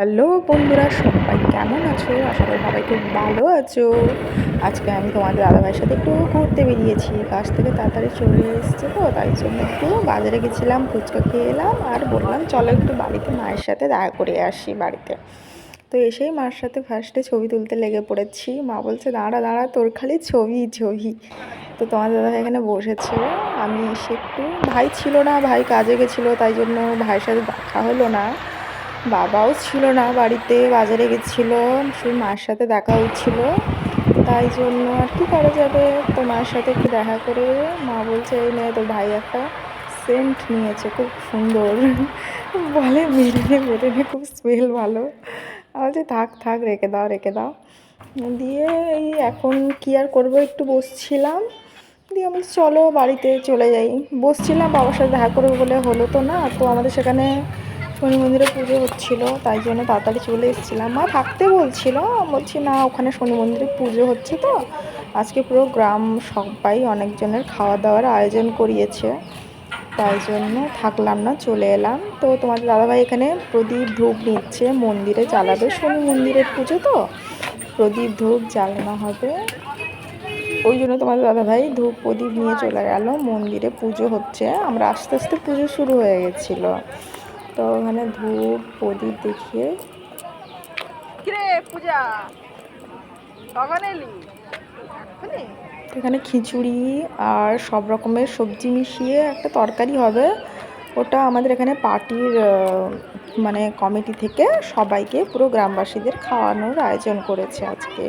Hello বন্ধুরা, সবাই কেমন আছো? আশা করি সবাই খুব ভালো আছো। আজকে আমি তোমাদের দাদাভাইয়ের সাথে একটু ঘুরতে বেরিয়েছি। কাজ থেকে তাড়াতাড়ি চলে এসেছে তো, তাই জন্য একটু বাজারে গেছিলাম, ফুচকা খেয়ে এলাম আর বললাম চলো একটু বাড়িতে মায়ের সাথে দেখা করে আসি বাড়িতে। তো এসেই মার সাথে ফার্স্টে ছবি তুলতে লেগে পড়েছি। মা বলছে দাঁড়া দাঁড়া, তোর খালি ছবি ছবি। তো তোমার দাদাভাই এখানে বসেছে, আমি এসে একটু, ভাই ছিল না, ভাই কাজে গেছিলো, তাই জন্য ভাইয়ের সাথে দেখা হলো না। বাবাও ছিল না বাড়িতে, বাজারে গেছিলো, শুধু মার সাথে দেখা হচ্ছিল, তাই জন্য আর কি করা যাবে। তো মার সাথে একটু দেখা করে মা বলছে এই নে তোর ভাই একটা সেন্ট নিয়েছে, খুব সুন্দর। বলে মেরে নে মেরে নে, খুব স্মেল ভালো। আমি বলছি থাক থাক, রেখে দাও রেখে দাও। দিয়ে এই এখন কি আর করবো, একটু বসছিলাম, দিয়ে আমি চলো বাড়িতে চলে যাই। বসছিলাম, বাবার সাথে দেখা করবো বলে হলো তো না, তো আমাদের সেখানে শনি মন্দিরে পুজো হচ্ছিলো, তাই জন্য তাড়াতাড়ি চলে এসেছিলাম। মা থাকতে বলছিল, বলছি না ওখানে শনি মন্দিরে পুজো হচ্ছে তো আজকে পুরো গ্রাম সবাই অনেকজনের খাওয়া দাওয়ার আয়োজন করিয়েছে, তাই জন্য থাকলাম না, চলে এলাম। তো তোমাদের দাদাভাই এখানে প্রদীপ ধূপ নিচ্ছে, মন্দিরে জ্বালাবে, শনি মন্দিরের পুজো তো প্রদীপ ধূপ জ্বালানো হবে, ওই জন্য তোমাদের দাদাভাই ধূপ প্রদীপ নিয়ে চলে গেল, মন্দিরে পুজো হচ্ছে। আমরা আস্তে আস্তে পুজো শুরু হয়ে গেছিলো, তো ওখানে ধূপ প্রদীপ দেখিয়ে পূজা এখানে খিচুড়ি আর সব রকমের সবজি মিশিয়ে একটা তরকারি হবে। ওটা আমাদের এখানে পার্টির মানে কমিটি থেকে সবাইকে, পুরো গ্রামবাসীদের খাওয়ানোর আয়োজন করেছে আজকে।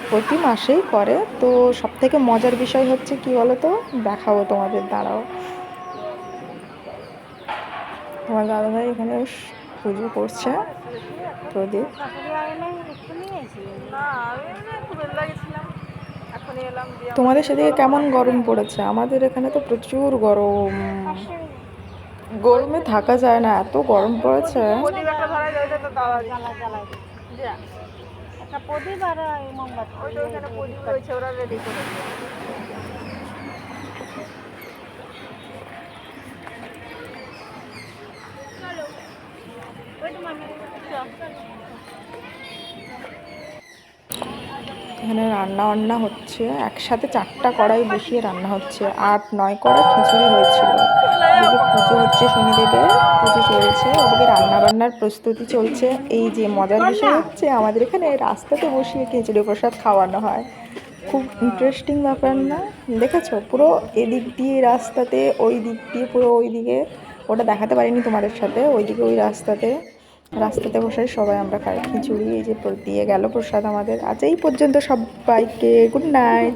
প্রতি মাসেই করে। তো সব থেকে মজার বিষয় হচ্ছে কি বলো তো, দেখাবো তোমাদের, দাঁড়াও। আমার দাদাভাই এখানে পুজো করছে, প্রদীপ। তোমাদের সেদিকে কেমন গরম পড়েছে? আমাদের এখানে তো প্রচুর গরম, গরমে থাকা যায় না, এত গরম পড়েছে। এখানে রান্না বান্না হচ্ছে, একসাথে 4টা কড়াই বসিয়ে রান্না হচ্ছে, 8-9 কড়া খিচুড়ি হয়েছিল। এদিকে পুজো হচ্ছে, শনিদেবের পুজো চলছে, ওদিকে রান্না বান্নার প্রস্তুতি চলছে। এই যে মজার বিষয় হচ্ছে, আমাদের এখানে রাস্তাতে বসিয়ে খিচুড়ি প্রসাদ খাওয়ানো হয়, খুব ইন্টারেস্টিং ব্যাপার না? দেখেছো, পুরো এদিক দিয়ে রাস্তাতে, ওই দিক দিয়ে পুরো ওই দিকে, ওটা দেখাতে পারিনি তোমাদের সাথে, ওইদিকে ওই রাস্তাতে রাস্তাতে বসে সবাই আমরা খাই খিচুড়ি। এই যে দিয়ে গেল প্রসাদ আমাদের। আজ এই পর্যন্ত, সবাইকে গুড নাইট।